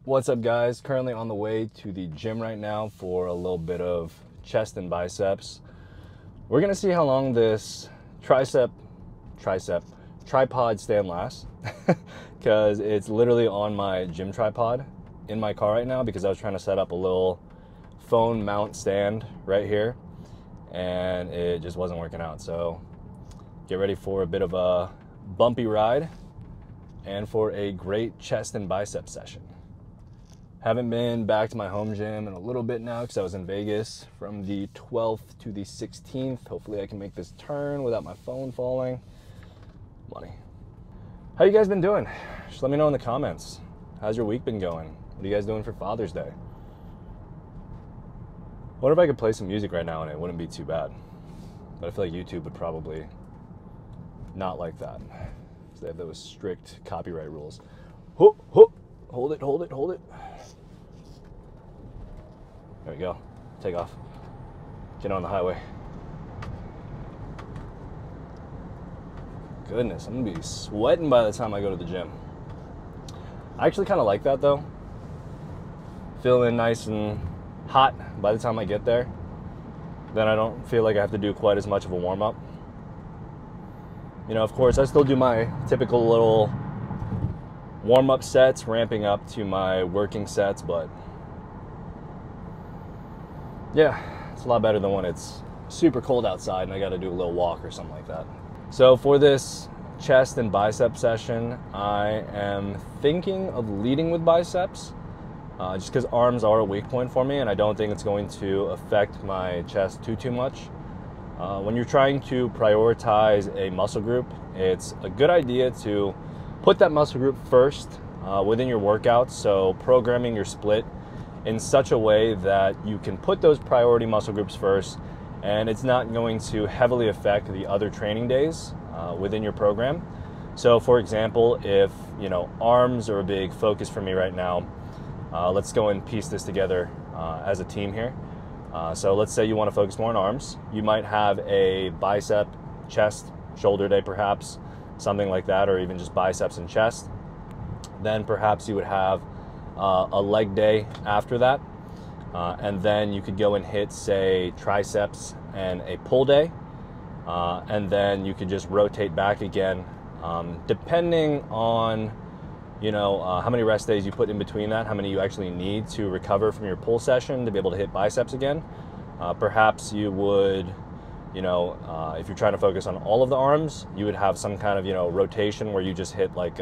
What's up, guys? Currently on the way to the gym right now for a little bit of chest and biceps. We're gonna see how long this tripod stand lasts because it's literally on my gym tripod in my car right now because I was trying to set up a little phone mount stand right here and it just wasn't working out. So get ready for a bit of a bumpy ride and for a great chest and bicep session. Haven't been back to my home gym in a little bit now because I was in Vegas from the 12th to the 16th. Hopefully I can make this turn without my phone falling. Money. How you guys been doing? Just let me know in the comments. How's your week been going? What are you guys doing for Father's Day? What if I could play some music right now and it wouldn't be too bad? But I feel like YouTube would probably not like that. So they have those strict copyright rules. Hold it. There we go. Take off. Get on the highway. Goodness, I'm gonna be sweating by the time I go to the gym. I actually kind of like that though. Feeling nice and hot by the time I get there. Then I don't feel like I have to do quite as much of a warm-up. You know, of course, I still do my typical little warm-up sets, ramping up to my working sets, but yeah, it's a lot better than when it's super cold outside and I got to do a little walk or something like that. So for this chest and bicep session, I am thinking of leading with biceps, just because arms are a weak point for me and I don't think it's going to affect my chest too much. When you're trying to prioritize a muscle group, it's a good idea to put that muscle group first within your workouts, so programming your split in such a way that you can put those priority muscle groups first and it's not going to heavily affect the other training days within your program. So for example, if arms are a big focus for me right now, let's go and piece this together as a team here. So let's say you want to focus more on arms. You might have a bicep, chest, shoulder day perhaps, something like that, or even just biceps and chest. Then perhaps you would have a leg day after that. And then you could go and hit, say, triceps and a pull day. And then you could just rotate back again, depending on how many rest days you put in between that, how many you actually need to recover from your pull session to be able to hit biceps again. Perhaps you would, if you're trying to focus on all of the arms, you would have some kind of, rotation where you just hit like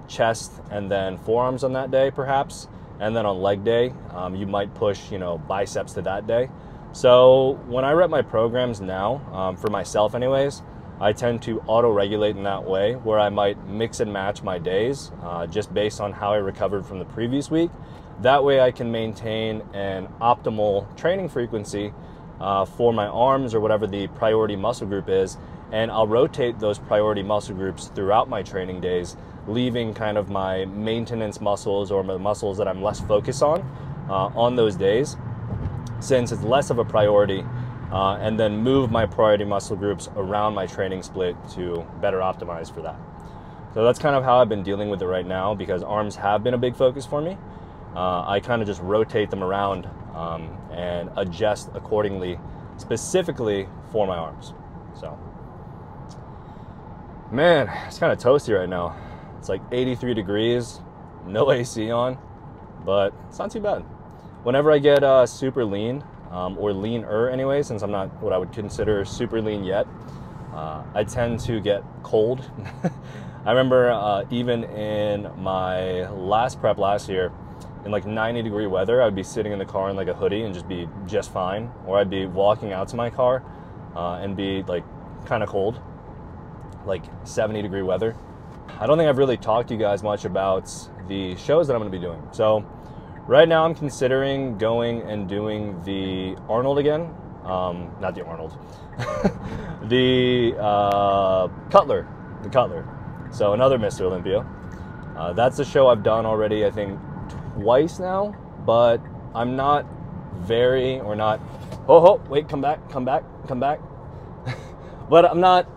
chest and then forearms on that day perhaps. And then on leg day, you might push, biceps to that day. So when I rep my programs now, for myself anyways, I tend to auto-regulate in that way where I might mix and match my days just based on how I recovered from the previous week. That way I can maintain an optimal training frequency for my arms or whatever the priority muscle group is. And I'll rotate those priority muscle groups throughout my training days, leaving kind of my maintenance muscles or the muscles that I'm less focused on those days, since it's less of a priority. And then move my priority muscle groups around my training split to better optimize for that. So that's kind of how I've been dealing with it right now because arms have been a big focus for me. I kind of just rotate them around and adjust accordingly, specifically for my arms. So, man, it's kind of toasty right now. It's like 83 degrees, no AC on, but it's not too bad. Whenever I get super lean, or leaner anyway, since I'm not what I would consider super lean yet, I tend to get cold. I remember even in my last prep last year, in like 90-degree weather, I'd be sitting in the car in like a hoodie and just be just fine. Or I'd be walking out to my car and be like kind of cold, like 70-degree weather. I don't think I've really talked to you guys much about the shows that I'm going to be doing. So right now I'm considering going and doing the Arnold again. Not the Arnold. The Cutler. The Cutler. So another Mr. Olympia. That's a show I've done already, I think, twice now. But I'm not very, or not... Oh, wait, come back. But I'm not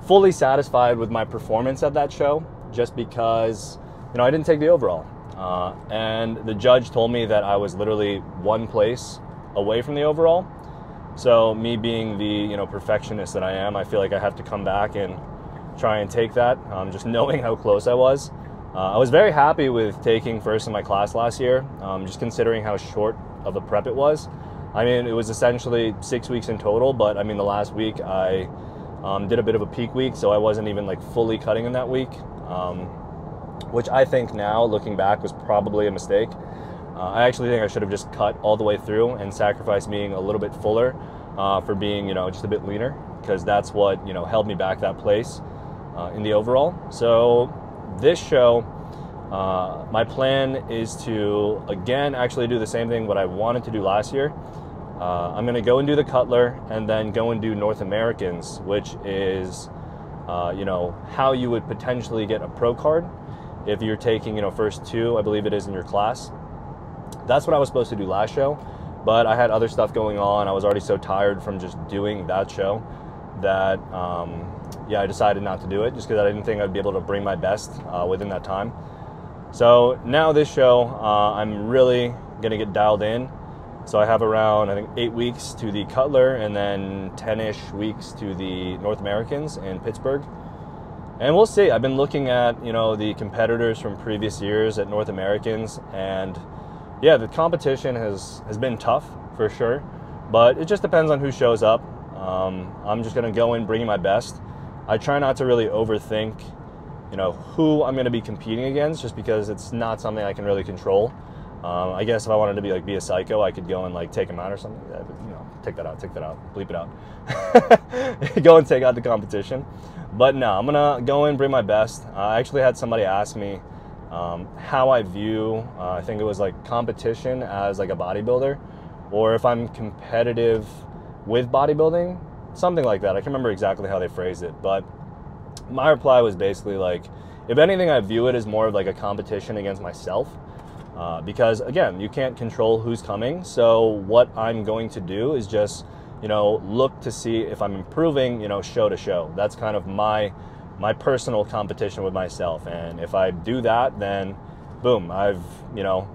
fully satisfied with my performance at that show, just because, I didn't take the overall. and the judge told me that I was literally one place away from the overall. So me being the perfectionist that I am, I feel like I have to come back and try and take that, just knowing how close I was. I was very happy with taking first in my class last year, just considering how short of a prep it was. I mean, it was essentially 6 weeks in total, but I mean, the last week I did a bit of a peak week, so I wasn't even like fully cutting in that week, which I think now, looking back, was probably a mistake. I actually think I should have just cut all the way through and sacrificed being a little bit fuller for being, just a bit leaner, because that's what, held me back that place in the overall. So this show, my plan is to, again, actually do the same thing what I wanted to do last year. I'm going to go and do the Cutler and then go and do North Americans, which is, how you would potentially get a pro card if you're taking, first two, I believe it is, in your class. That's what I was supposed to do last show, but I had other stuff going on. I was already so tired from just doing that show that, I decided not to do it just because I didn't think I'd be able to bring my best within that time. So now this show, I'm really going to get dialed in. So I have around, I think, 8 weeks to the Cutler and then 10-ish weeks to the North Americans in Pittsburgh. And we'll see. I've been looking at, the competitors from previous years at North Americans, and yeah, the competition has been tough for sure, but it just depends on who shows up. I'm just going to go in bringing my best. I try not to really overthink, who I'm going to be competing against, just because it's not something I can really control. I guess if I wanted to be a psycho, I could go and like take him out or something. Take that out, bleep it out. Go and take out the competition. But no, I'm gonna go in, bring my best. I actually had somebody ask me how I view, I think it was like competition as like a bodybuilder, or if I'm competitive with bodybuilding, something like that. I can't remember exactly how they phrased it, but my reply was basically like, if anything, I view it as more of like a competition against myself. Because again, you can't control who's coming. So what I'm going to do is just, look to see if I'm improving, show to show. That's kind of my personal competition with myself. And if I do that, then boom, I've,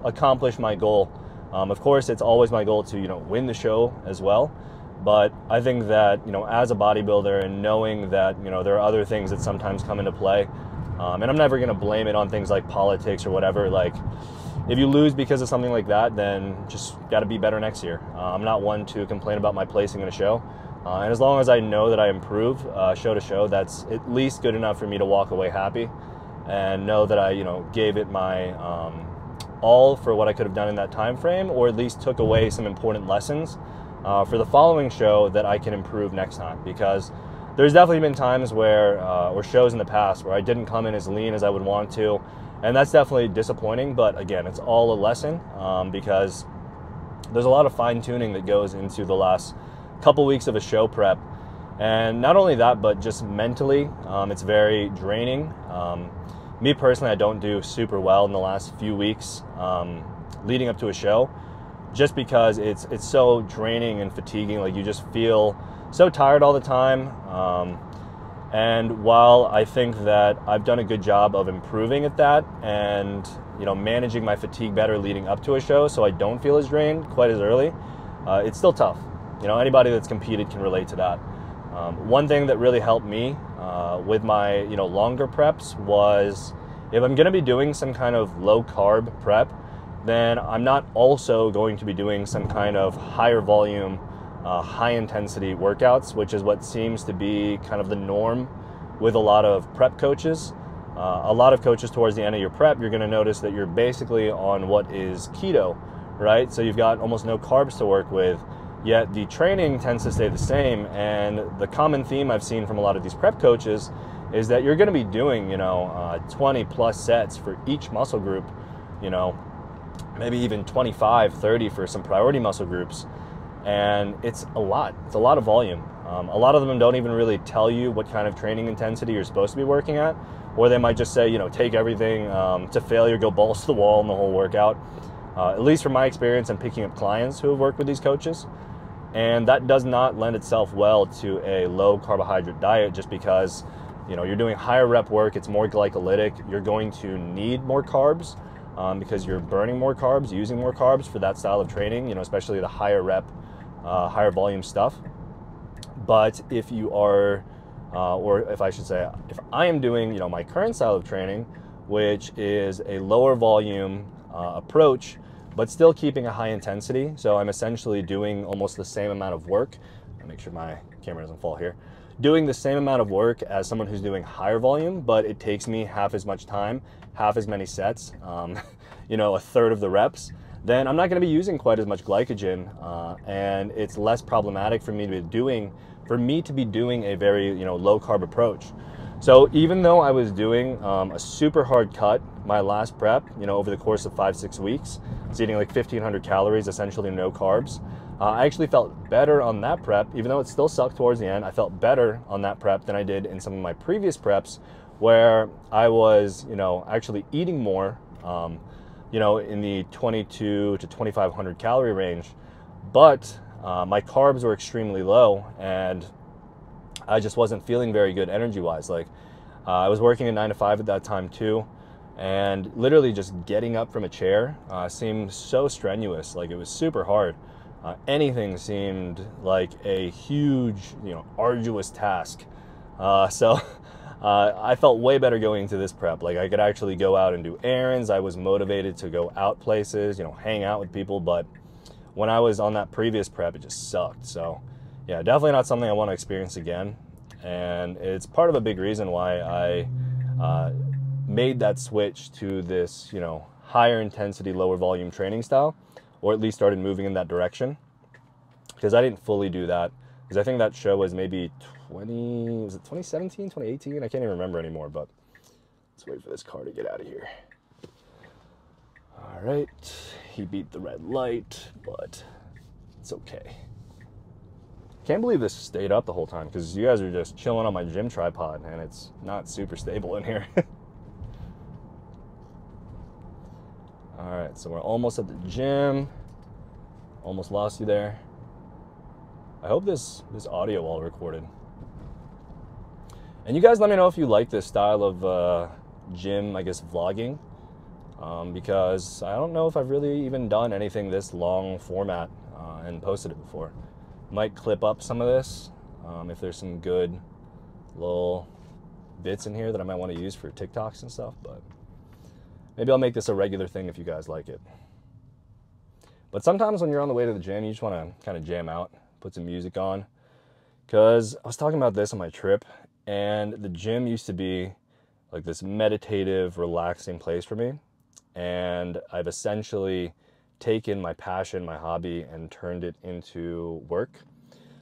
accomplished my goal. Of course, it's always my goal to, win the show as well. But I think that, as a bodybuilder and knowing that, there are other things that sometimes come into play, and I'm never going to blame it on things like politics or whatever. Like, if you lose because of something like that, then just got to be better next year. I'm not one to complain about my placing in a show. And as long as I know that I improve show to show, that's at least good enough for me to walk away happy and know that I, gave it my all for what I could have done in that time frame, or at least took away some important lessons for the following show that I can improve next time. Because there's definitely been times where, or shows in the past where I didn't come in as lean as I would want to. And that's definitely disappointing, but again, it's all a lesson because there's a lot of fine tuning that goes into the last couple weeks of a show prep. And not only that, but just mentally, it's very draining. Me personally, I don't do super well in the last few weeks leading up to a show, just because it's so draining and fatiguing. Like, you just feel so tired all the time. And while I think that I've done a good job of improving at that and, managing my fatigue better leading up to a show so I don't feel as drained quite as early, it's still tough. Anybody that's competed can relate to that. One thing that really helped me with my, longer preps was, if I'm going to be doing some kind of low carb prep, then I'm not also going to be doing some kind of higher volume, high intensity workouts, which is what seems to be kind of the norm with a lot of prep coaches. A lot of coaches, towards the end of your prep, you're going to notice that you're basically on what is keto, right? So you've got almost no carbs to work with, yet the training tends to stay the same. And the common theme I've seen from a lot of these prep coaches is that you're going to be doing, 20 plus sets for each muscle group, maybe even 25, 30 for some priority muscle groups. And it's a lot of volume. A lot of them don't even really tell you what kind of training intensity you're supposed to be working at, or they might just say, take everything to failure, go balls to the wall in the whole workout. At least from my experience and picking up clients who have worked with these coaches. And that does not lend itself well to a low carbohydrate diet, just because, you're doing higher rep work, it's more glycolytic, you're going to need more carbs. because you're burning more carbs, using more carbs for that style of training, you know, especially the higher rep, higher volume stuff. But if you are, or if I should say, if I am doing, you know, my current style of training, which is a lower volume approach, but still keeping a high intensity. So I'm essentially doing almost the same amount of work. I'll make sure my camera doesn't fall here. Doing the same amount of work as someone who's doing higher volume, but it takes me half as much time, half as many sets, you know, a third of the reps, then I'm not going to be using quite as much glycogen, and it's less problematic for me to be doing a very, you know, low carb approach. So even though I was doing a super hard cut my last prep, you know, over the course of 5-6 weeks, I was eating like 1,500 calories, essentially no carbs. I actually felt better on that prep, even though it still sucked towards the end. I felt better on that prep than I did in some of my previous preps, where I was, you know, actually eating more, you know, in the 2,200 to 2,500 calorie range, but my carbs were extremely low, and I just wasn't feeling very good energy-wise. Like, I was working a 9 to 5 at that time too, and literally just getting up from a chair seemed so strenuous. Like, it was super hard. Anything seemed like a huge, you know, arduous task. So I felt way better going into this prep. Like, I could actually go out and do errands. I was motivated to go out places, you know, hang out with people. But when I was on that previous prep, it just sucked. So yeah, definitely not something I want to experience again. And it's part of a big reason why I made that switch to this, you know, higher intensity, lower volume training style, or at least started moving in that direction, because I didn't fully do that. Because I think that show was maybe 2017, 2018? I can't even remember anymore, but let's wait for this car to get out of here. All right, he beat the red light, but it's okay. Can't believe this stayed up the whole time, because you guys are just chilling on my gym tripod, and it's not super stable in here. All right, so we're almost at the gym. Almost lost you there. I hope this audio all recorded. And you guys let me know if you like this style of gym, I guess, vlogging, because I don't know if I've really even done anything this long format and posted it before. Might clip up some of this if there's some good little bits in here that I might want to use for TikToks and stuff, but maybe I'll make this a regular thing if you guys like it. But sometimes when you're on the way to the gym, you just want to kind of jam out, put some music on. Because I was talking about this on my trip, and the gym used to be like this meditative, relaxing place for me. And I've essentially taken my passion, my hobby, and turned it into work.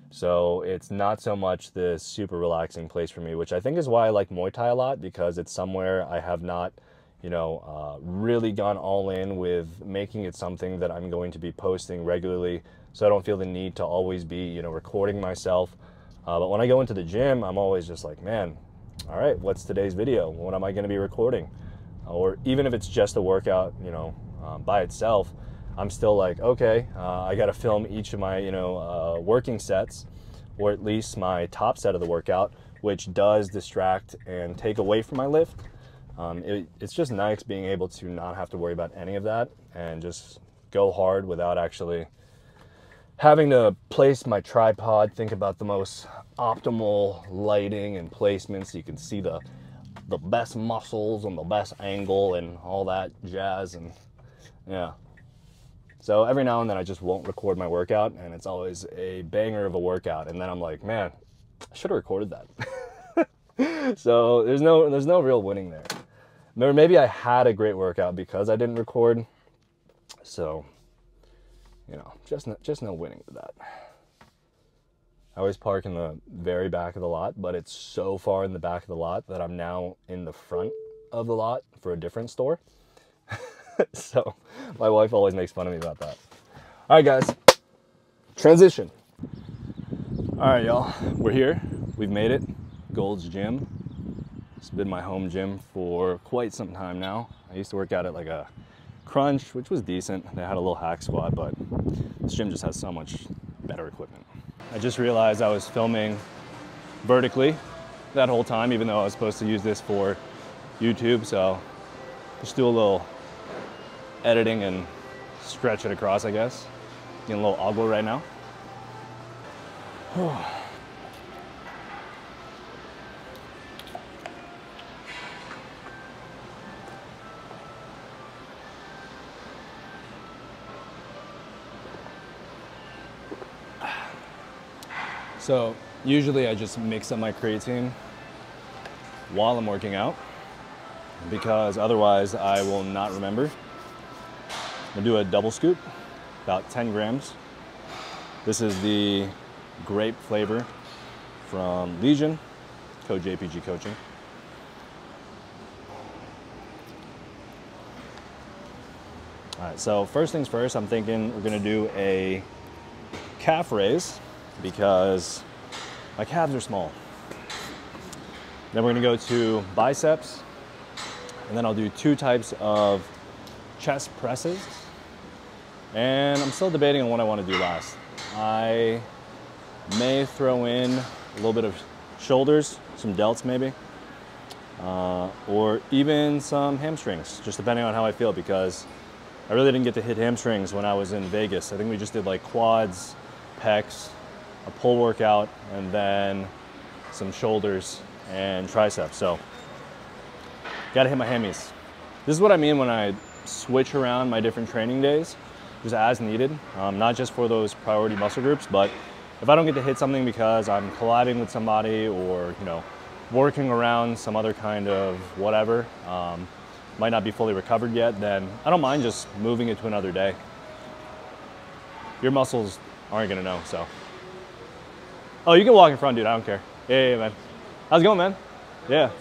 So it's not so much this super relaxing place for me, which I think is why I like Muay Thai a lot, because it's somewhere I have not, you know, really gone all in with making it something that I'm going to be posting regularly, so I don't feel the need to always be, you know, recording myself. But when I go into the gym, I'm always just like, man, all right, what's today's video? What am I going to be recording? Or even if it's just a workout, you know, by itself, I'm still like, okay, I got to film each of my, you know, working sets, or at least my top set of the workout, which does distract and take away from my lift. It's just nice being able to not have to worry about any of that and just go hard without actually having to place my tripod, think about the most optimal lighting and placement so you can see the best muscles and the best angle and all that jazz. And yeah, so every now and then I just won't record my workout, and it's always a banger of a workout, and then I'm like, man, I should have recorded that. So there's no real winning there. Or maybe I had a great workout because I didn't record. So, you know, just no winning with that. I always park in the very back of the lot, but it's so far in the back of the lot that I'm now in the front of the lot for a different store. So my wife always makes fun of me about that. All right, guys, transition. All right, y'all, we're here. We've made it. Gold's Gym. It's been my home gym for quite some time now. I used to work out at like a Crunch, which was decent. They had a little hack squat, but this gym just has so much better equipment. I just realized I was filming vertically that whole time, even though I was supposed to use this for YouTube. So just do a little editing and stretch it across, I guess. Getting a little agua right now. So usually I just mix up my creatine while I'm working out because otherwise I will not remember. I'll do a double scoop, about 10 grams. This is the grape flavor from Legion, code JPG Coaching. All right, so first things first, I'm thinking we're gonna do a calf raise because my calves are small. Then we're gonna go to biceps, and then I'll do 2 types of chest presses. And I'm still debating on what I wanna do last. I may throw in a little bit of shoulders, some delts maybe, or even some hamstrings, just depending on how I feel, because I really didn't get to hit hamstrings when I was in Vegas. I think we just did like quads, pecs, a pull workout, and then some shoulders and triceps. So gotta hit my hammies. This is what I mean when I switch around my different training days, just as needed, not just for those priority muscle groups, but if I don't get to hit something because I'm collabing with somebody or, you know, working around some other kind of whatever, might not be fully recovered yet, then I don't mind just moving it to another day. Your muscles aren't gonna know, so. Oh, you can walk in front, dude, I don't care. Yeah, man. How's it going, man? Yeah.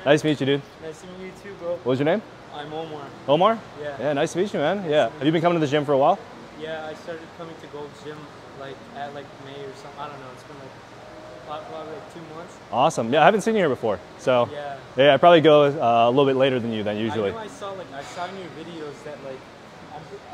Nice to meet you, dude. Nice to meet you too, bro. What was your name? I'm Omar. Omar? Yeah. Yeah, nice to meet you, man. Yeah. Have you been coming to the gym for a while? Yeah, I started coming to Gold's Gym like at like May or something. I don't know. It's been like 2 months. Awesome. Yeah, I haven't seen you here before. So yeah, I probably go a little bit later than you then usually. I saw in your videos that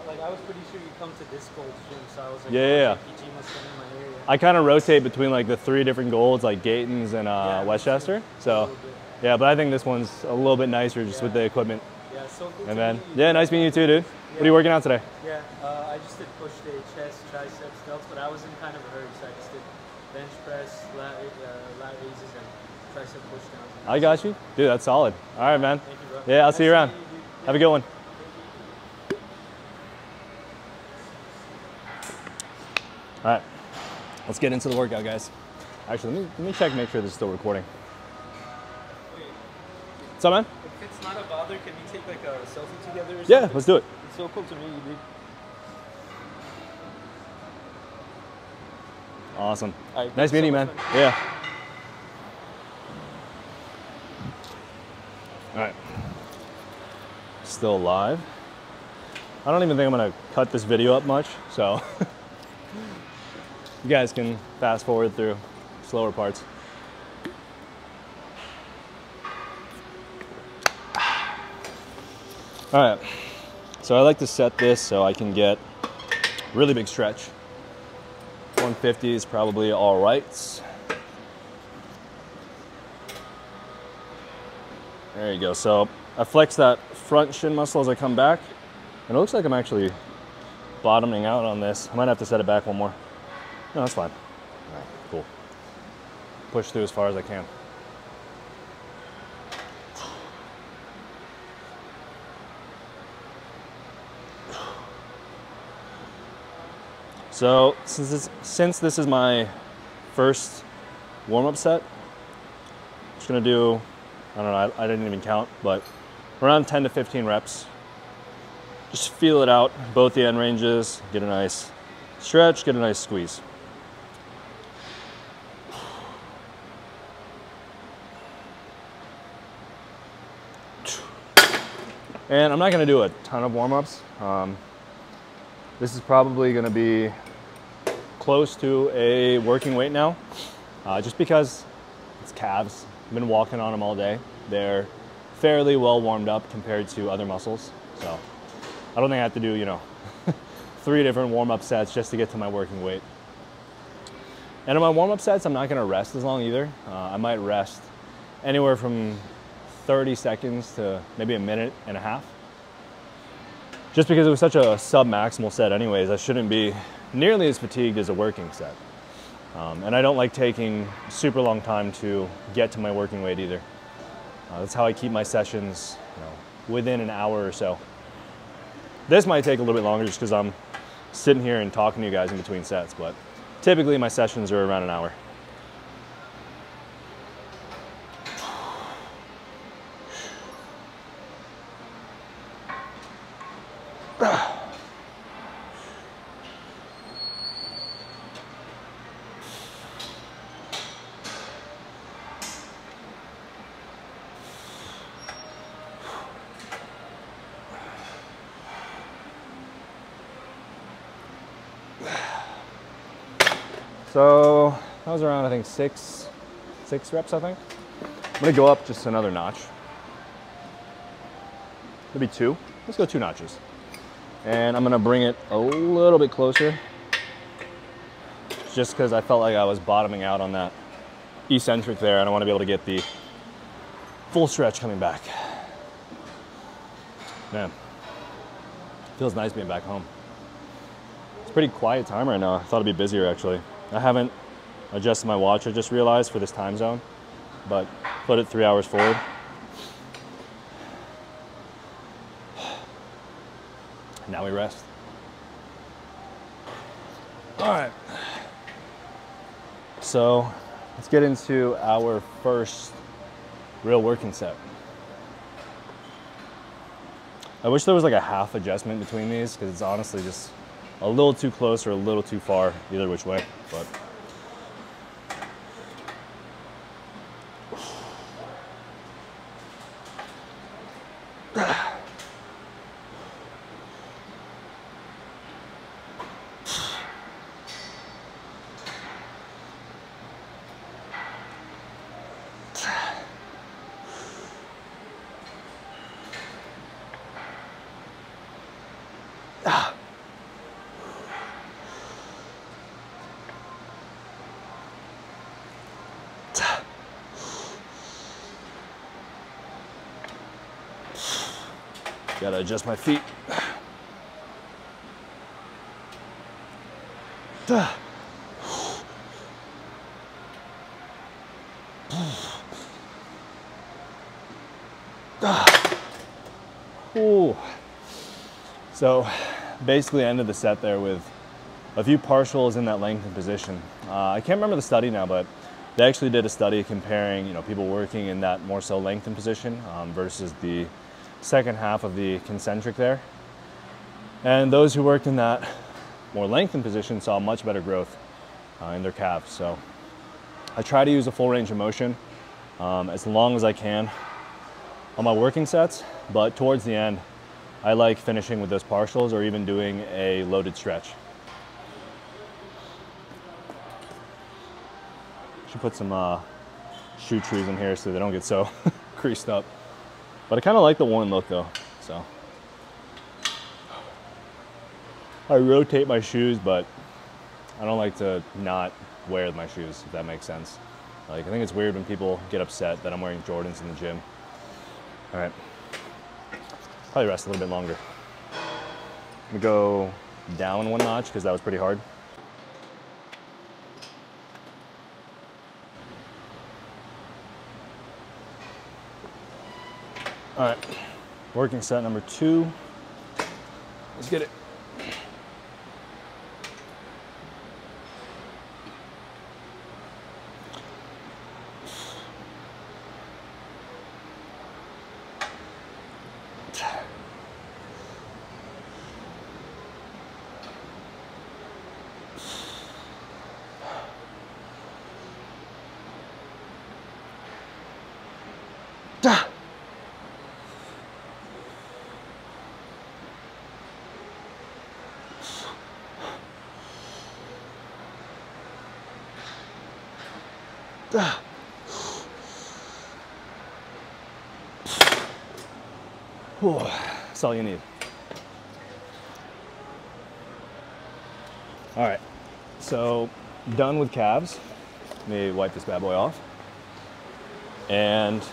I was pretty sure you come to this Gold's Gym, so I was like, yeah. JPG must be in my area. I kind of rotate between like the 3 different Golds, like Gatons and Westchester. So yeah, but I think this one's a little bit nicer just with the equipment. Yeah, so cool. And then nice meeting you too, dude. What are you working out today? Yeah, I just did push day, chest, triceps, delts, but I was in kind of a hurry, so I just did bench press, lat raises, and tricep push downs. I got you. Dude, that's solid. All right, man. Thank you, bro. Yeah, I'll see you around. Have a good one. All right, let's get into the workout, guys. Actually, let me check, make sure this is still recording. Wait. What's up, man? If it's not a bother, can we take like a selfie together or something? Yeah, let's do it. It's so cool to meet you, dude. Awesome. Right, nice meeting you, man. Yeah. All right. Still live. I don't even think I'm gonna cut this video up much, so you guys can fast forward through slower parts. All right, so I like to set this so I can get really big stretch. 150 is probably all right. There you go. So I flex that front shin muscle as I come back, and it looks like I'm actually bottoming out on this. I might have to set it back one more. No, that's fine. All right, cool. Push through as far as I can. So since this is my first warm-up set, I'm just gonna do, I don't know, I didn't even count, but around 10 to 15 reps. Just feel it out, both the end ranges, get a nice stretch, get a nice squeeze. And I'm not gonna do a ton of warm-ups. This is probably gonna be close to a working weight now, just because it's calves. I've been walking on them all day. They're fairly well warmed up compared to other muscles. So I don't think I have to do, 3 different warm-up sets just to get to my working weight. And in my warm-up sets, I'm not gonna rest as long either. I might rest anywhere from 30 seconds to maybe a minute and a half. just because it was such a sub-maximal set anyways, I shouldn't be nearly as fatigued as a working set. And I don't like taking super long time to get to my working weight either. That's how I keep my sessions, within an hour or so. This might take a little bit longer just because I'm sitting here and talking to you guys in between sets, but typically my sessions are around an hour. So that was around, I think, six reps, I think. I'm gonna go up just another notch. Maybe 2. Let's go 2 notches. And I'm gonna bring it a little bit closer, just because I felt like I was bottoming out on that eccentric there. I don't want to be able to get the full stretch coming back. Man, feels nice being back home. It's a pretty quiet time right now. I thought it'd be busier actually. I haven't adjusted my watch, I just realized, for this time zone, but put it 3 hours forward. Now we rest. All right. So let's get into our first real working set. I wish there was like a half adjustment between these because it's honestly just a little too close or a little too far either which way, but gotta adjust my feet. Ooh. So basically ended the set there with a few partials in that lengthened position. I can't remember the study now, but they actually did a study comparing people working in that more so lengthened position versus the second half of the concentric there. And those who worked in that more lengthened position saw much better growth in their calves. So I try to use a full range of motion as long as I can on my working sets, but towards the end, I like finishing with those partials or even doing a loaded stretch. Should put some shoe trees in here so they don't get so creased up. But I kind of like the worn look though, so. I rotate my shoes, but I don't like to not wear my shoes, if that makes sense. Like, I think it's weird when people get upset that I'm wearing Jordans in the gym. All right, probably rest a little bit longer. I'm gonna go down 1 notch because that was pretty hard. All right, working set number 2. Let's get it. That's all you need. All right, so done with calves. Let me wipe this bad boy off. And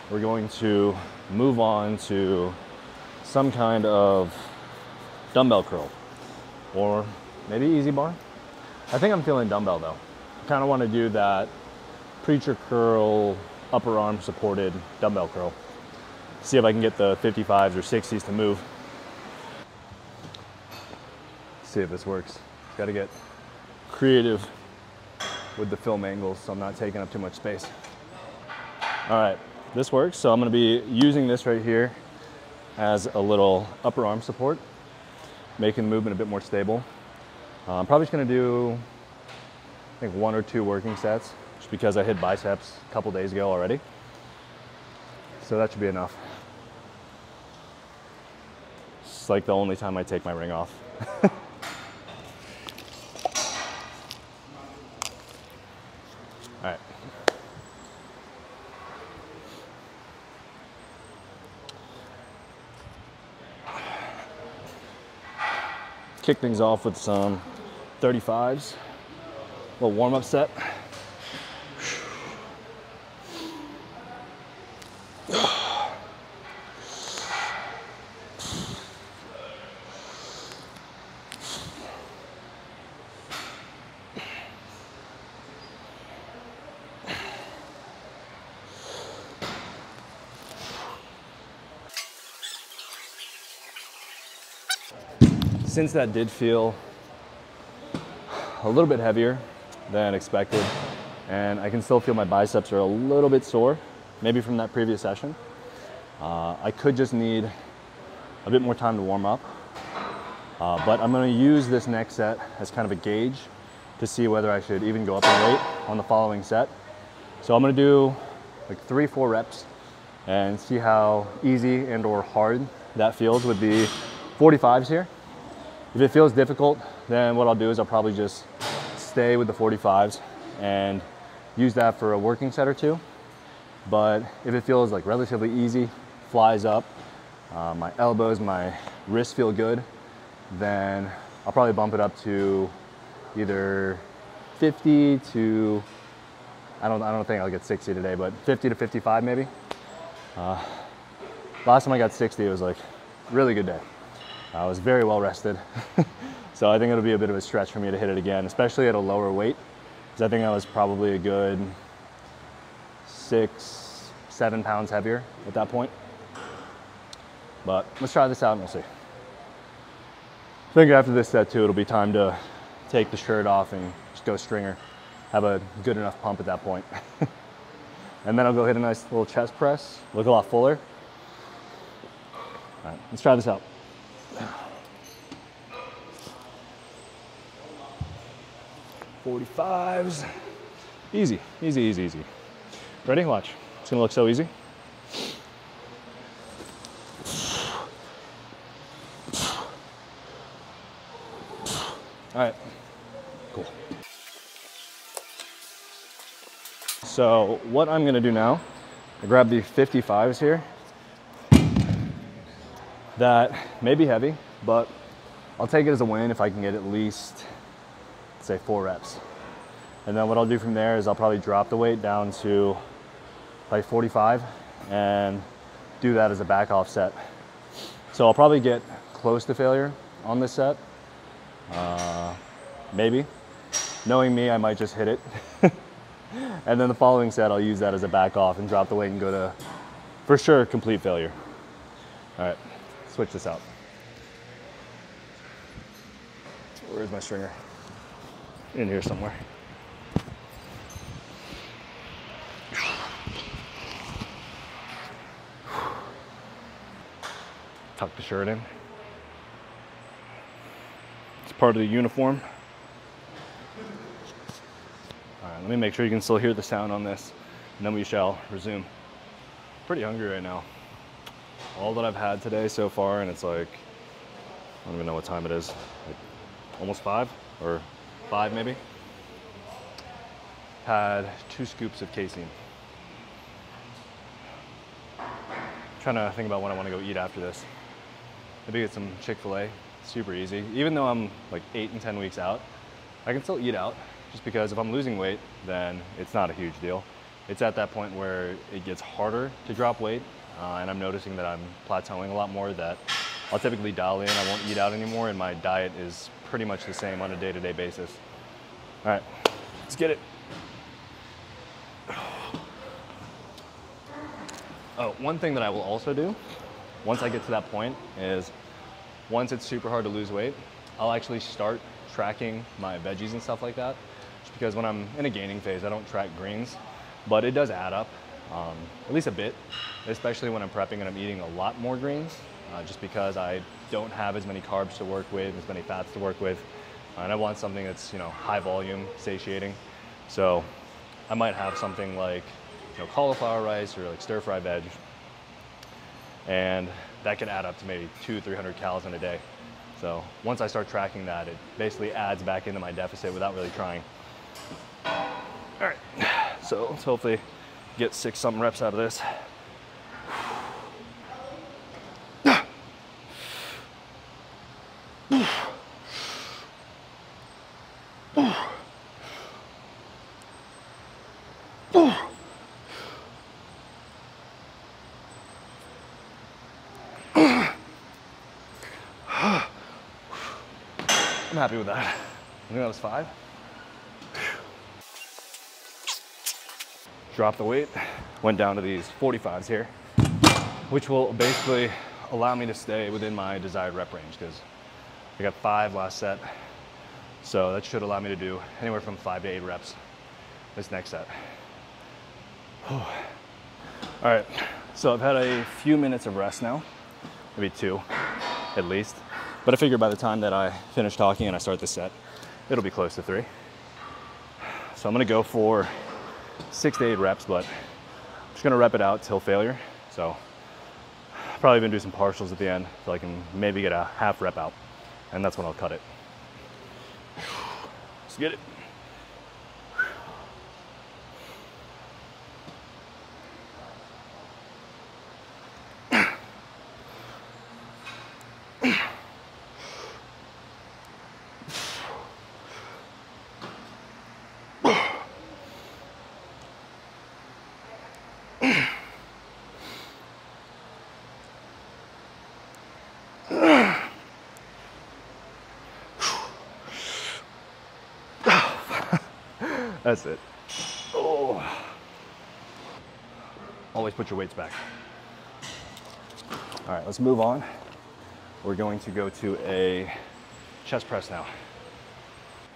we're going to move on to some kind of dumbbell curl or maybe easy bar. I think I'm feeling dumbbell though. I kind of want to do that preacher curl, upper arm supported dumbbell curl. See if I can get the 55s or 60s to move. See if this works. Got to get creative with the film angles so I'm not taking up too much space. All right, this works. So I'm going to be using this right here as a little upper arm support, making the movement a bit more stable. I'm probably just going to do, I think, 1 or 2 working sets, just because I hit biceps a couple days ago already. So that should be enough. It's like the only time I take my ring off. All right. Kick things off with some 35s, a little warm-up set. Since that did feel a little bit heavier than expected, and I can still feel my biceps are a little bit sore, maybe from that previous session, I could just need a bit more time to warm up. But I'm going to use this next set as kind of a gauge to see whether I should even go up in weight on the following set. So I'm going to do like 3-4 reps and see how easy and or hard that feels with the 45s here. If it feels difficult, then what I'll do is I'll probably just stay with the 45s and use that for a working set or 2. But if it feels like relatively easy, flies up, my elbows, my wrists feel good, then I'll probably bump it up to either 50 to, I don't think I'll get 60 today, but 50 to 55 maybe. Last time I got 60, it was like a really good day. I was very well rested. So I think it'll be a bit of a stretch for me to hit it again, especially at a lower weight, because I think I was probably a good 6-7 pounds heavier at that point. But let's try this out and we'll see. I think after this set too, it'll be time to take the shirt off and just go stringer. Have a good enough pump at that point. And then I'll go hit a nice little chest press, look a lot fuller. All right, let's try this out. 45s. Easy, easy, easy, easy. Ready? Watch. It's gonna look so easy. All right, cool. So what I'm gonna do now, I grab the 55s here. That may be heavy, but I'll take it as a win if I can get at least, say, 4 reps. And then what I'll do from there is I'll probably drop the weight down to like 45 and do that as a back off set. So I'll probably get close to failure on this set. Maybe. Knowing me, I might just hit it. And then the following set, I'll use that as a back off and drop the weight and go to, for sure, complete failure. All right, switch this out. Where's my stringer? In here somewhere. Tuck the shirt in. It's part of the uniform. All right, let me make sure you can still hear the sound on this, and then we shall resume. Pretty hungry right now. All that I've had today so far, and it's like, I don't even know what time it is. Like almost 5 or 5 maybe. Had 2 scoops of casein. Trying to think about when I want to go eat after this. Maybe get some Chick-fil-A, super easy. Even though I'm like 8 and 10 weeks out, I can still eat out just because if I'm losing weight, then it's not a huge deal. It's at that point where it gets harder to drop weight and I'm noticing that I'm plateauing a lot more, that I'll typically dial in, I won't eat out anymore, and my diet is pretty much the same on a day-to-day basis. All right, let's get it. Oh, one thing that I will also do, once I get to that point, is once it's super hard to lose weight, I'll actually start tracking my veggies and stuff like that. Just because when I'm in a gaining phase, I don't track greens, but it does add up, at least a bit, especially when I'm prepping and I'm eating a lot more greens, just because I don't have as many carbs to work with, as many fats to work with, and I want something that's, you know, high volume, satiating. So I might have something like, you know, cauliflower rice or like stir fry veg, and that can add up to maybe 200-300 calories in a day. So once I start tracking that, it basically adds back into my deficit without really trying. All right, so let's hopefully get 6-something reps out of this. I'm happy with that. I think that was 5. Dropped the weight, went down to these 45s here, which will basically allow me to stay within my desired rep range, because I got 5 last set. So that should allow me to do anywhere from 5 to 8 reps this next set. All right, so I've had a few minutes of rest now, maybe 2 at least. But I figure by the time that I finish talking and I start the set, it'll be close to 3. So I'm gonna go for 6 to 8 reps, but I'm just gonna rep it out till failure. So I'll probably even do some partials at the end so I can maybe get a half rep out, and that's when I'll cut it. Let's get it. That's it. Oh. Always put your weights back. All right, let's move on. We're going to go to a chest press now.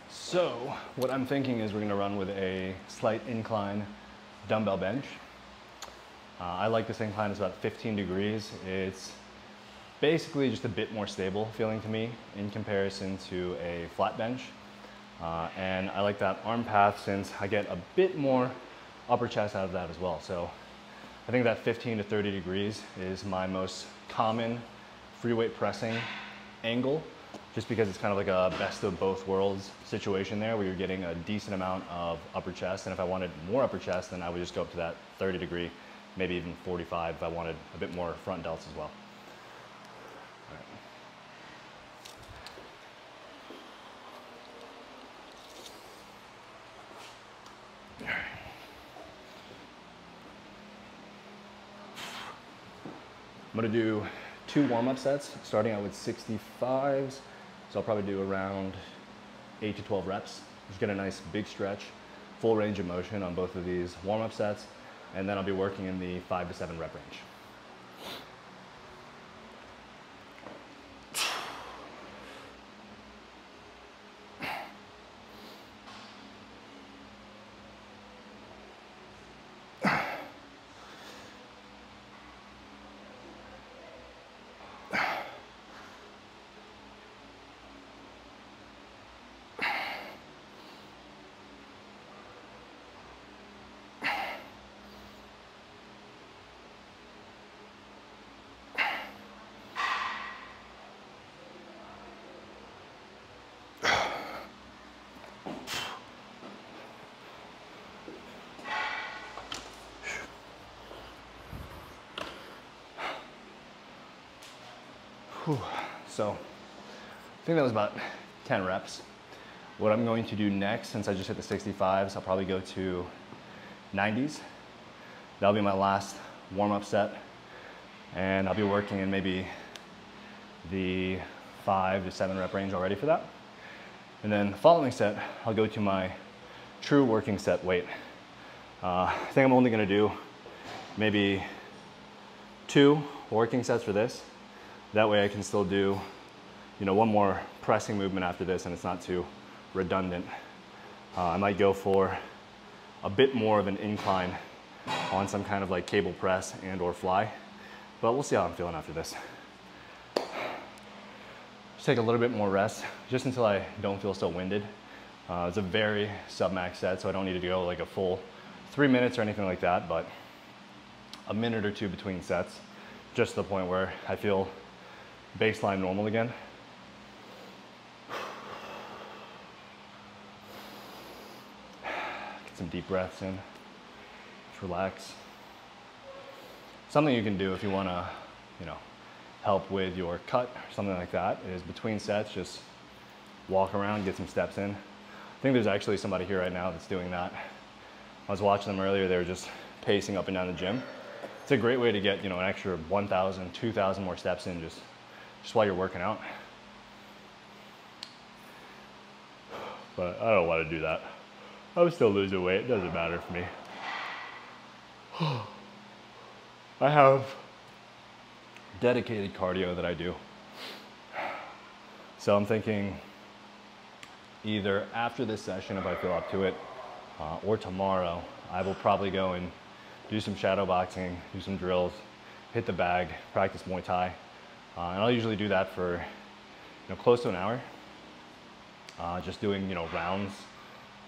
So what I'm thinking is we're gonna run with a slight incline dumbbell bench. I like this incline, it's about 15 degrees. It's basically just a bit more stable feeling to me in comparison to a flat bench. And I like that arm path since I get a bit more upper chest out of that as well. So I think that 15 to 30 degrees is my most common free weight pressing angle, just because it's kind of like a best of both worlds situation there where you're getting a decent amount of upper chest. And if I wanted more upper chest, then I would just go up to that 30 degree, maybe even 45 if I wanted a bit more front delts as well. I'm gonna do 2 warm-up sets, starting out with 65s. So I'll probably do around 8 to 12 reps. Just get a nice big stretch, full range of motion on both of these warm-up sets. And then I'll be working in the 5 to 7 rep range. So I think that was about 10 reps. What I'm going to do next, since I just hit the 65s, I'll probably go to 90s. That'll be my last warm-up set. And I'll be working in maybe the 5 to 7 rep range already for that. And then the following set, I'll go to my true working set weight. I think I'm only gonna do maybe 2 working sets for this. That way I can still do, you know, one more pressing movement after this and it's not too redundant. I might go for a bit more of an incline on some kind of like cable press and or fly, but we'll see how I'm feeling after this. Just take a little bit more rest just until I don't feel so winded. It's a very sub-max set, so I don't need to go like a full 3 minutes or anything like that, but a minute or 2 between sets, just to the point where I feel baseline normal again. Get some deep breaths in, just relax. Something you can do if you want to, you know, help with your cut or something like that is between sets, just walk around, get some steps in. I think there's actually somebody here right now that's doing that. I was watching them earlier, they were just pacing up and down the gym. It's a great way to get, you know, an extra 1,000, 2,000 more steps in just while you're working out. But I don't want to do that. I'm still losing weight, it doesn't matter for me. I have dedicated cardio that I do. So I'm thinking either after this session, if I feel up to it, or tomorrow, I will probably go and do some shadow boxing, do some drills, hit the bag, practice Muay Thai. And I'll usually do that for, you know, close to an hour. Just doing, you know, rounds,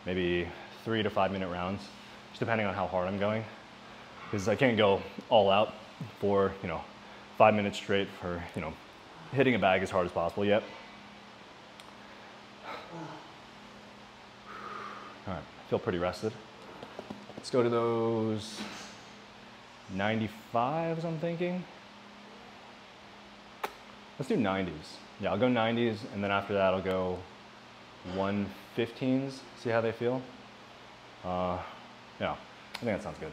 maybe 3 to 5 minute rounds, just depending on how hard I'm going. Because I can't go all out for, you know, 5 minutes straight for, you know, hitting a bag as hard as possible yet. All right, I feel pretty rested. Let's go to those 95s, I'm thinking. Let's do 90s. Yeah, I'll go 90s, and then after that, I'll go 115s, see how they feel. Yeah, I think that sounds good.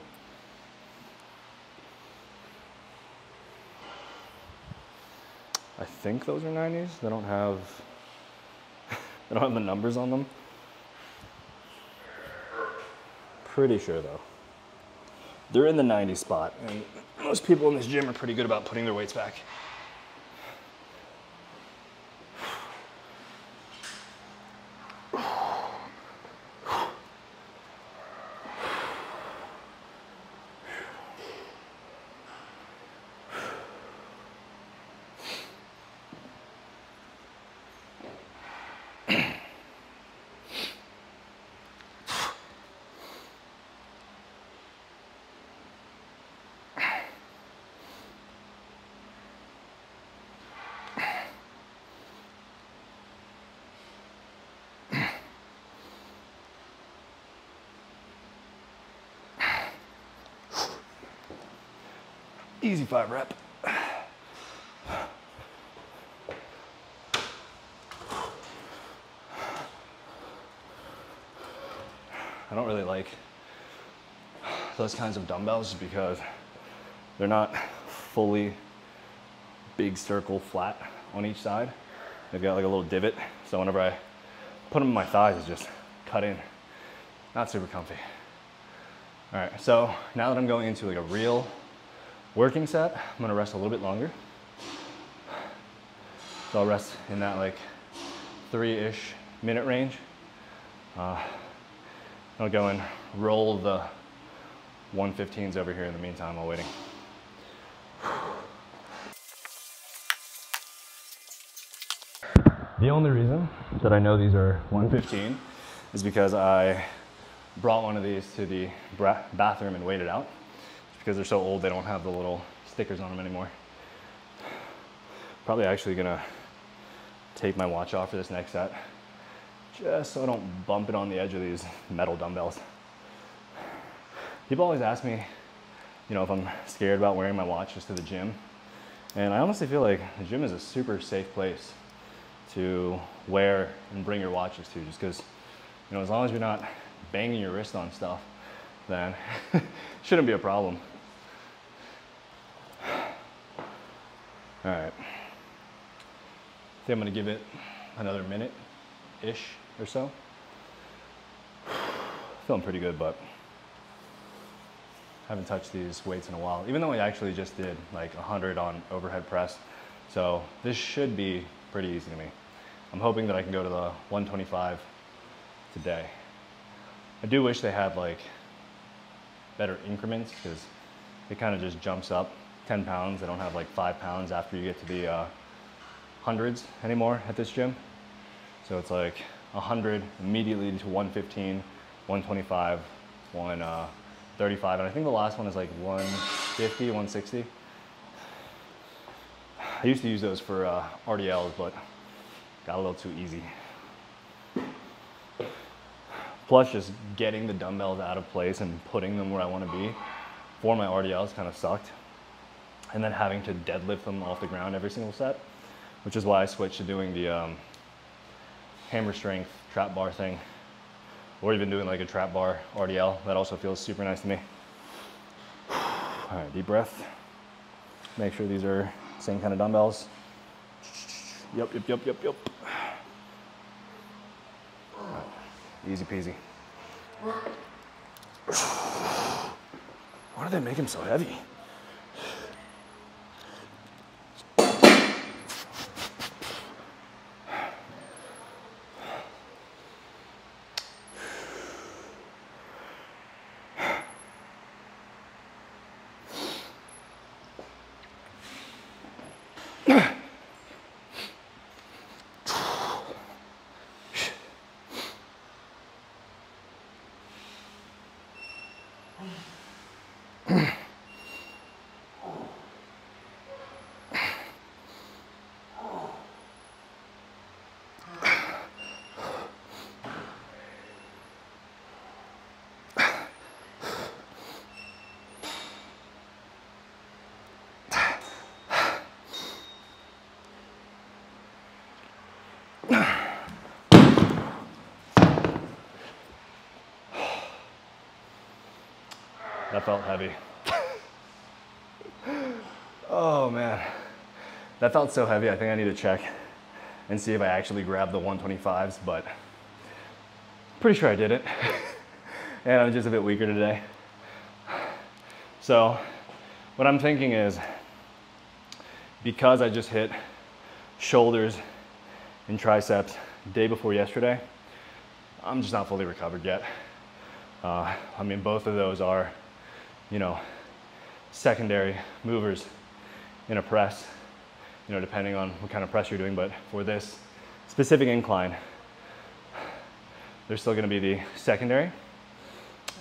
I think those are 90s. They don't have the numbers on them. Pretty sure though. They're in the 90 spot, and most people in this gym are pretty good about putting their weights back. Easy 5 rep. I don't really like those kinds of dumbbells because they're not fully big circle flat on each side. They've got like a little divot, so whenever I put them in my thighs, it's just cut in. Not super comfy. All right, so now that I'm going into like a real working set, I'm gonna rest a little bit longer. So I'll rest in that like 3-ish minute range. I'll go and roll the 115s over here in the meantime while waiting. The only reason that I know these are 115 is because I brought one of these to the bathroom and weighed it out. Because they're so old, they don't have the little stickers on them anymore. Probably actually gonna take my watch off for this next set, just so I don't bump it on the edge of these metal dumbbells. People always ask me, you know, if I'm scared about wearing my watch just to the gym. And I honestly feel like the gym is a super safe place to wear and bring your watches to, just because, you know, as long as you're not banging your wrist on stuff, then shouldn't be a problem. All right, think I'm gonna give it another minute-ish or so. Feeling pretty good, but haven't touched these weights in a while, even though I actually just did like 100 on overhead press. So this should be pretty easy to me. I'm hoping that I can go to the 125 today. I do wish they had like better increments because it kind of just jumps up 10 pounds. They don't have like 5 pounds after you get to the hundreds anymore at this gym. So it's like 100 immediately to 115, 125, 135, and I think the last one is like 150, 160. I used to use those for RDLs, but got a little too easy. Plus, just getting the dumbbells out of place and putting them where I want to be for my RDLs kind of sucked. And then having to deadlift them off the ground every single set, which is why I switched to doing the hammer strength trap bar thing, or even doing like a trap bar RDL. That also feels super nice to me. All right, deep breath. Make sure these are same kind of dumbbells. Yep. All right. Easy peasy. Why do they make him so heavy? That felt heavy. Oh man, that felt so heavy. I think I need to check and see if I actually grabbed the 125s, but pretty sure I did it. And I'm just a bit weaker today. So what I'm thinking is, because I just hit shoulders and triceps day before yesterday, I'm just not fully recovered yet. I mean, both of those are, you know, secondary movers in a press, you know, depending on what kind of press you're doing. But for this specific incline, they're still going to be the secondary.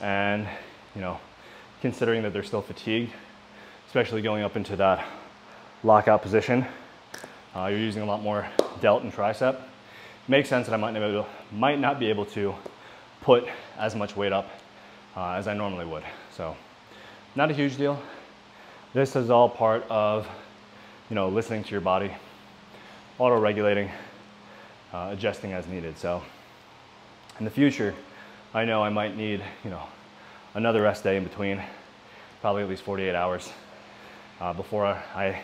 And, you know, considering that they're still fatigued, especially going up into that lockout position, you're using a lot more delt and tricep. Makes sense that I might not be able to put as much weight up as I normally would. So not a huge deal. This is all part of, you know, listening to your body, auto-regulating, adjusting as needed. So in the future, I know I might need, you know, another rest day in between, probably at least 48 hours before I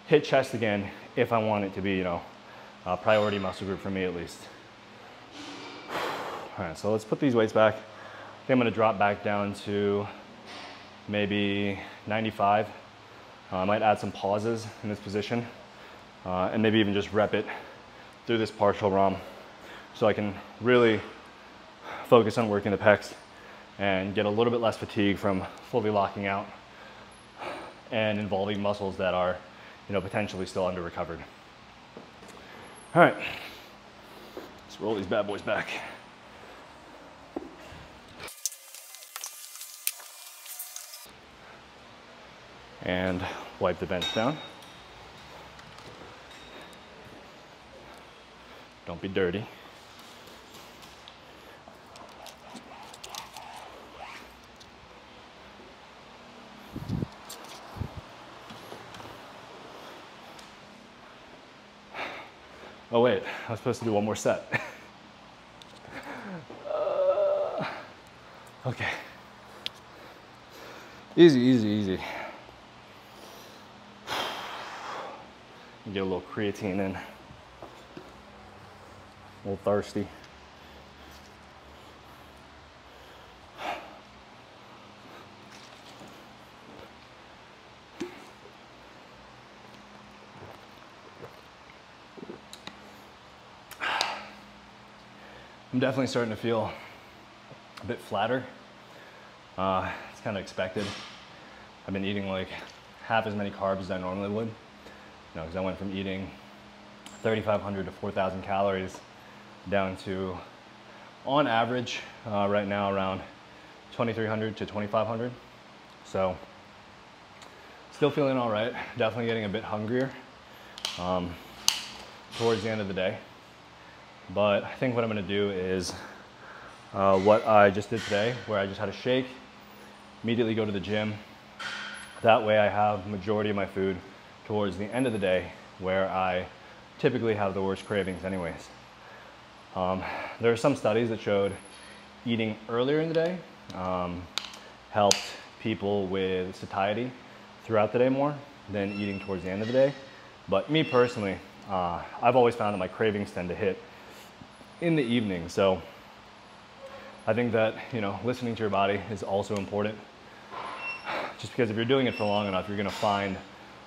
hit chest again, if I want it to be, you know, a priority muscle group for me at least. All right, so let's put these weights back. I think I'm gonna drop back down to maybe 95. I might add some pauses in this position and maybe even just rep it through this partial ROM so I can really focus on working the pecs and get a little bit less fatigue from fully locking out and involving muscles that are, you know, potentially still under recovered. All right, let's roll these bad boys back. And wipe the bench down. Don't be dirty. Oh wait, I was supposed to do one more set. Okay. Easy, easy, easy. Get a little creatine in. A little thirsty. I'm definitely starting to feel a bit flatter. It's kind of expected. I've been eating like half as many carbs as I normally would. You know, because I went from eating 3,500 to 4,000 calories down to, on average, right now around 2,300 to 2,500. So, still feeling all right. Definitely getting a bit hungrier towards the end of the day. But I think what I'm gonna do is what I just did today, where I just had a shake, immediately go to the gym. That way I have majority of my food towards the end of the day, where I typically have the worst cravings anyways. There are some studies that showed eating earlier in the day helped people with satiety throughout the day more than eating towards the end of the day. But me personally, I've always found that my cravings tend to hit in the evening. So I think that, you know, listening to your body is also important. Just because if you're doing it for long enough, you're gonna find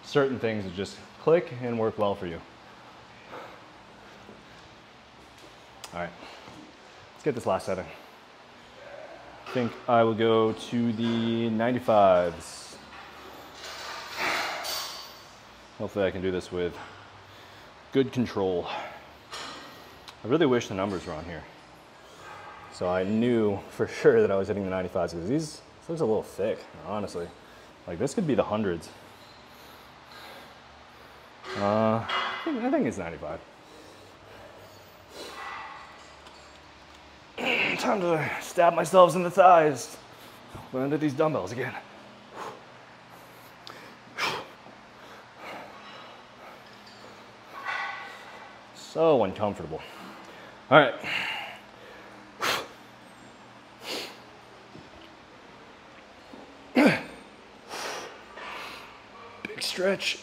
certain things that just click and work well for you. All right, let's get this last set in. I think I will go to the 95s. Hopefully I can do this with good control. I really wish the numbers were on here, so I knew for sure that I was hitting the 95s, because this looks a little thick, honestly. Like, this could be the hundreds. I think it's 95. Time to stab myself in the thighs. Land at these dumbbells again. So uncomfortable. All right. Big stretch.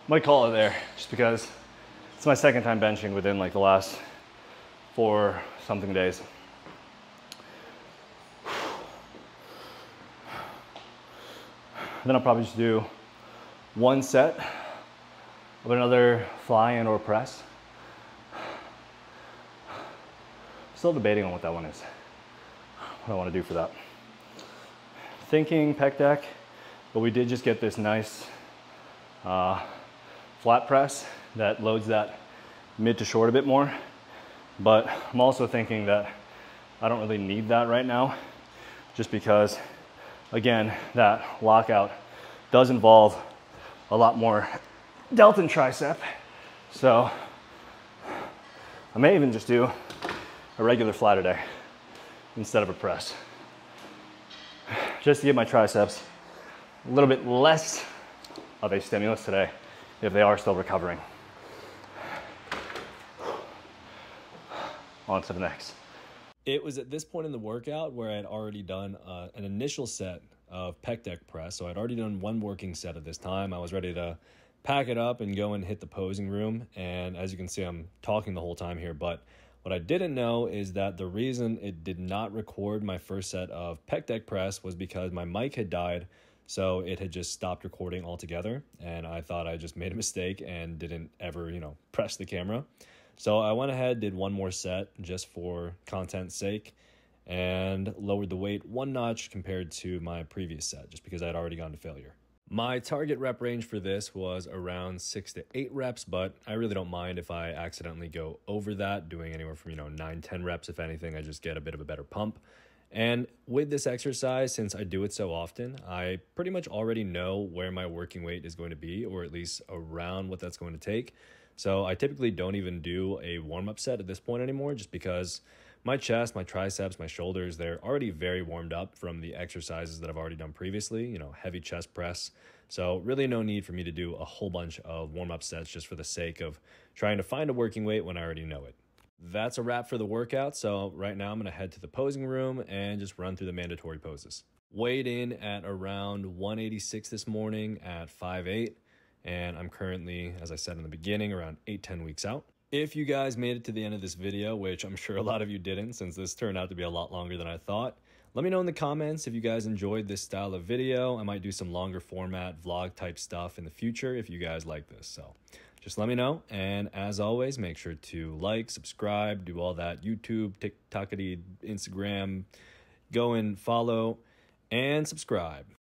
Might call it there, just because it's my second time benching within like the last 4 something days. Then I'll probably just do 1 set of another fly and or press. Still debating on what that one is, what I want to do for that. Thinking pec deck, but we did just get this nice flat press that loads that mid to short a bit more. But I'm also thinking that I don't really need that right now, just because, again, that lockout does involve a lot more delta and tricep. So I may even just do a regular flat today instead of a press, just to give my triceps a little bit less of a stimulus today if they are still recovering. On to the next. It was at this point in the workout where I had already done an initial set of pec deck press. So I'd already done 1 working set at this time. I was ready to pack it up and go and hit the posing room. And as you can see, I'm talking the whole time here, but what I didn't know is that the reason it did not record my first set of pec deck press was because my mic had died. So it had just stopped recording altogether, and I thought I just made a mistake and didn't ever, press the camera. So I went ahead, did 1 more set just for content's sake, and lowered the weight 1 notch compared to my previous set, just because I had already gone to failure. My target rep range for this was around 6 to 8 reps, but I really don't mind if I accidentally go over that, doing anywhere from, 9, 10 reps. If anything, I just get a bit of a better pump. And with this exercise, since I do it so often, I pretty much already know where my working weight is going to be, or at least around what that's going to take. So I typically don't even do a warm-up set at this point anymore, just because my chest, my triceps, my shoulders, they're already very warmed up from the exercises that I've already done previously, heavy chest press. So really no need for me to do a whole bunch of warm-up sets just for the sake of trying to find a working weight when I already know it. That's a wrap for the workout. So right now I'm going to head to the posing room and just run through the mandatory poses. Weighed in at around 186 this morning at 5'8", and I'm currently, as I said in the beginning, around 8-10 weeks out. If you guys made it to the end of this video, which I'm sure a lot of you didn't since this turned out to be a lot longer than I thought, let me know in the comments if you guys enjoyed this style of video. I might do some longer format vlog type stuff in the future if you guys like this. So just let me know. And as always, make sure to like, subscribe, do all that YouTube, TikTokity, Instagram. Go and follow and subscribe.